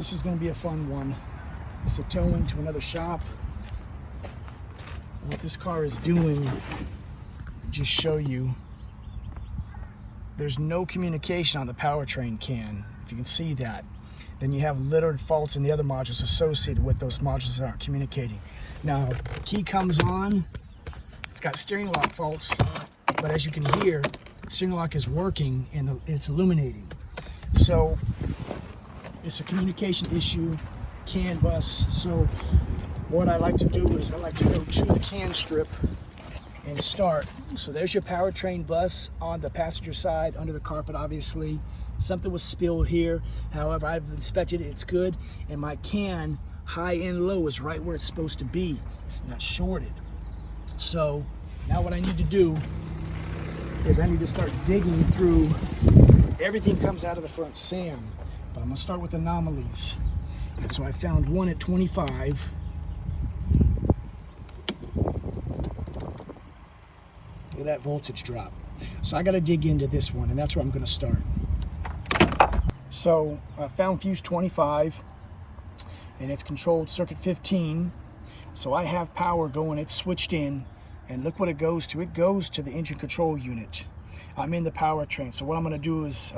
This is going to be a fun one. It's a towing to another shop. What this car is doing, just show you, there's no communication on the powertrain can, if you can see that. Then you have littered faults in the other modules associated with those modules that aren't communicating. Now, key comes on, it's got steering lock faults, but as you can hear, the steering lock is working and it's illuminating. So it's a communication issue, CAN bus. So what I like to do is I like to go to the CAN strip and start. So there's your powertrain bus on the passenger side, under the carpet obviously. Something was spilled here. However, I've inspected it, it's good. And my CAN, high and low, is right where it's supposed to be. It's not shorted. So now what I need to do is I need to start digging through. Everything comes out of the front SAM, but I'm gonna start with anomalies. And so I found one at 25. Look at that voltage drop. So I gotta dig into this one, and that's where I'm gonna start. So I found fuse 25, and it's controlled circuit 15. So I have power going, it's switched in, and look what it goes to. It goes to the engine control unit. I'm in the powertrain. So what I'm gonna do is,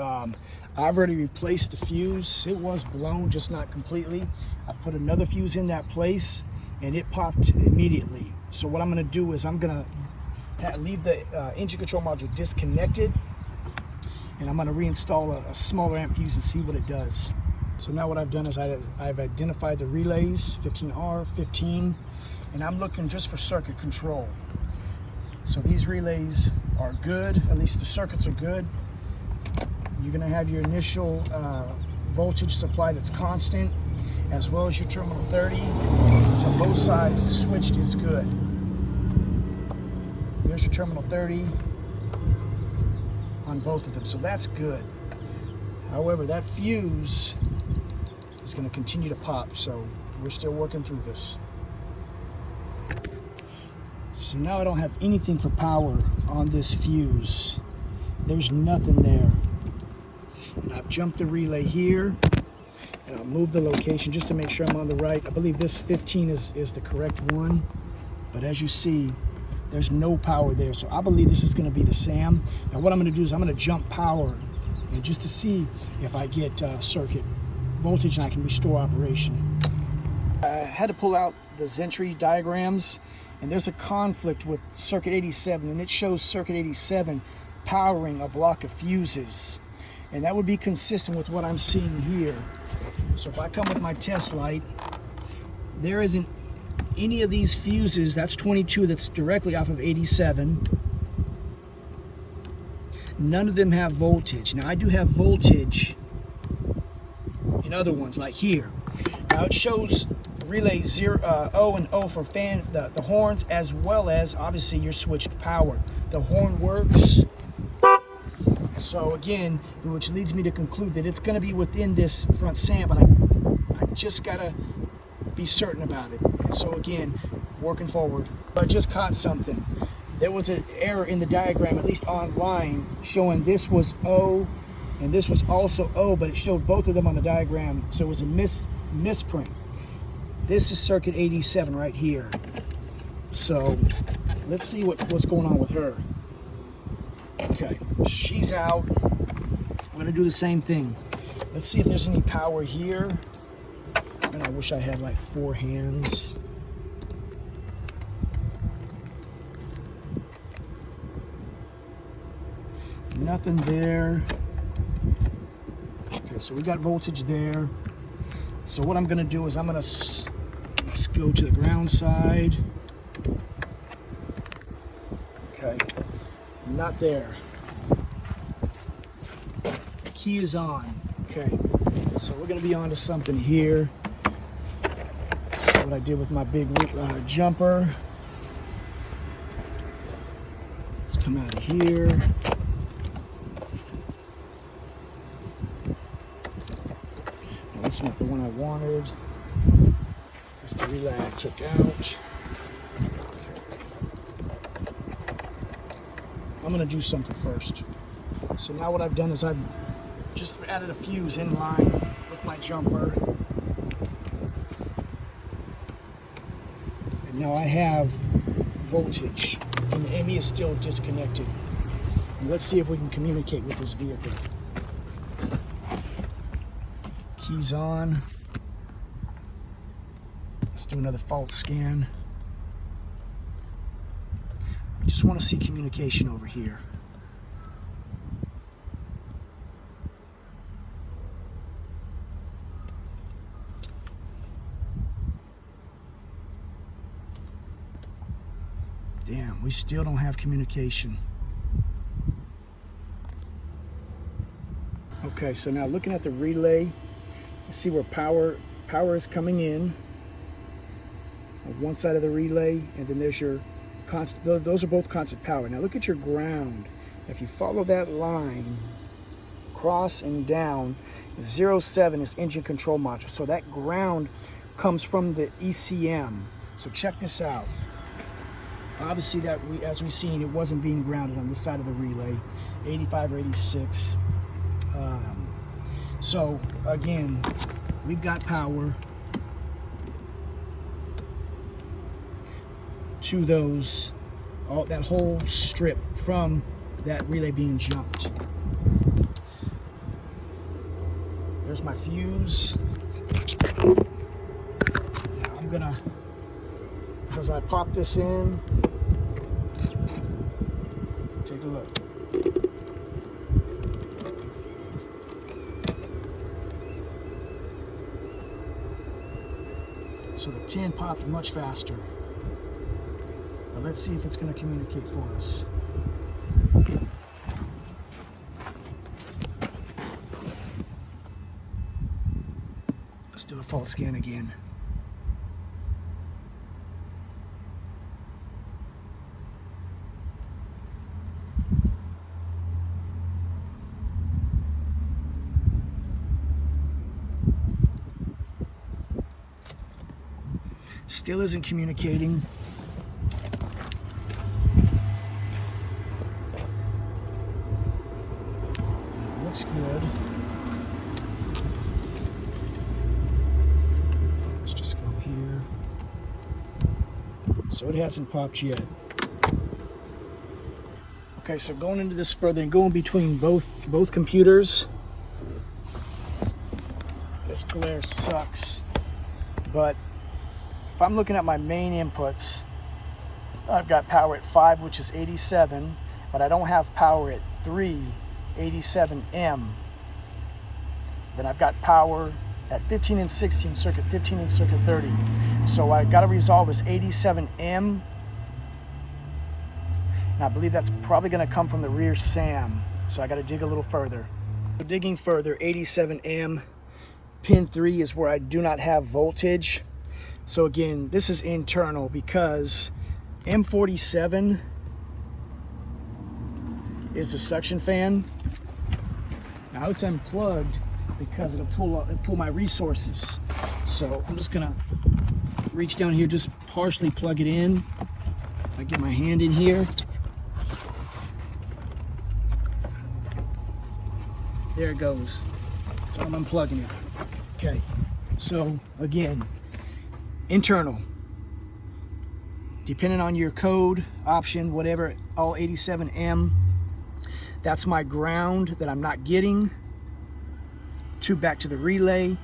I've already replaced the fuse. It was blown, just not completely. I put another fuse in that place, and it popped immediately. So what I'm gonna do is I'm gonna leave the engine control module disconnected, and I'm gonna reinstall a smaller amp fuse and see what it does. So now what I've done is I've identified the relays, 15R, 15, and I'm looking just for circuit control. So these relays are good, at least the circuits are good. You're gonna have your initial voltage supply that's constant, as well as your terminal 30. So both sides switched is good. There's your terminal 30 on both of them, so that's good. However, that fuse is going to continue to pop, so we're still working through this. So now I don't have anything for power on this fuse. There's nothing there. And I've jumped the relay here, and I'll move the location just to make sure I'm on the right. I believe this 15 is the correct one, but as you see, there's no power there. So I believe this is going to be the SAM. Now what I'm going to do is I'm going to jump power, and just to see if I get circuit voltage and I can restore operation. I had to pull out the Zentry diagrams, and there's a conflict with circuit 87, and it shows circuit 87 powering a block of fuses. And that would be consistent with what I'm seeing here. So if I come with my test light, there isn't any of these fuses, that's 22, that's directly off of 87. None of them have voltage. Now I do have voltage in other ones, like here. Now it shows relay 0, O and O for fan, the horns, as well as obviously your switched power. The horn works. So again, which leads me to conclude that it's going to be within this front SAM, but I just gotta be certain about it. So again, working forward. I just caught something. There was an error in the diagram, at least online, showing this was O and this was also O, but it showed both of them on the diagram, so it was a misprint. This is circuit 87 right here. So let's see what's going on with her. Okay, she's out. I'm gonna do the same thing. Let's see if there's any power here. And I wish I had like 4 hands. Nothing there. Okay, so we got voltage there. So what I'm gonna do is let's go to the ground side. Okay, not there. Key is on. Okay, so we're gonna be on to something here. What I did with my big jumper. Let's come out of here. Now, that's not the one I wanted. That's the relay I took out. I'm gonna do something first. So now what I've done is I've just added a fuse in line with my jumper. And now I have voltage, and the ME is still disconnected. And let's see if we can communicate with this vehicle. Keys on. Let's do another fault scan. I just want to see communication over here. Damn, we still don't have communication. Okay, so now looking at the relay, you see where power is coming in on one side of the relay, and then there's your constant. Those are both constant power. Now look at your ground. If you follow that line across and down, 07 is engine control module. So that ground comes from the ECM. So check this out. Obviously, as we've seen, it wasn't being grounded on this side of the relay, 85 or 86. So again, we've got power to those, that whole strip from that relay being jumped. There's my fuse. Now I'm gonna, as I pop this in, take a look. So the 10 popped much faster. But let's see if it's going to communicate for us. Let's do a fault scan again. Still isn't communicating. Looks good. Let's just go here. So it hasn't popped yet. Okay, so going into this further and going between both computers. This glare sucks, but if I'm looking at my main inputs, I've got power at 5, which is 87, but I don't have power at 3, 87M. Then I've got power at 15 and 16, circuit 15 and circuit 30. So I got to resolve this 87M, and I believe that's probably going to come from the rear SAM. So I got to dig a little further. So digging further, 87M, pin 3 is where I do not have voltage. So again, this is internal because M47 is the suction fan. Now it's unplugged because it'll pull my resources. So I'm just gonna reach down here, just partially plug it in. I get my hand in here. There it goes. So I'm unplugging it. Okay. So again, internal. Depending on your code, option, whatever, all 87M. That's my ground that I'm not getting. Back to the relay.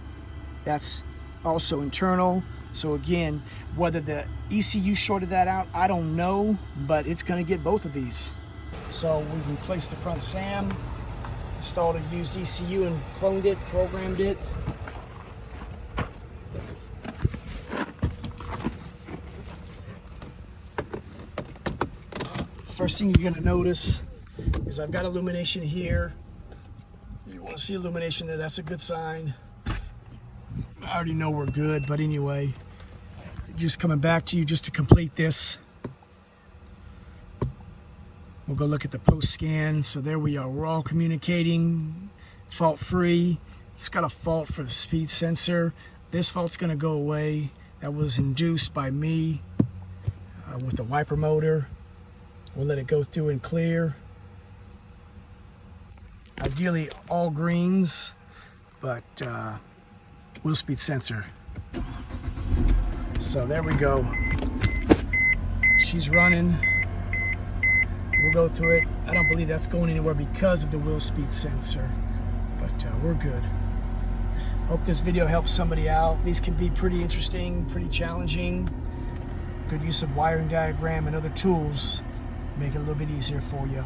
That's also internal. So again, whether the ECU shorted that out, I don't know, but it's gonna get both of these. So we replaced the front SAM, installed a used ECU and cloned it, programmed it. First thing you're gonna notice is I've got illumination here. You wanna see illumination there, that's a good sign. I already know we're good, but anyway, just coming back to you just to complete this. We'll go look at the post scan. So there we are, we're all communicating, fault free. It's got a fault for the speed sensor. This fault's gonna go away. That was induced by me with the wiper motor. We'll let it go through and clear. Ideally all greens, but wheel speed sensor. So there we go. she's running. We'll go through it. I don't believe that's going anywhere because of the wheel speed sensor, but we're good. Hope this video helps somebody out. These can be pretty interesting, pretty challenging. Good use of wiring diagram and other tools make it a little bit easier for you.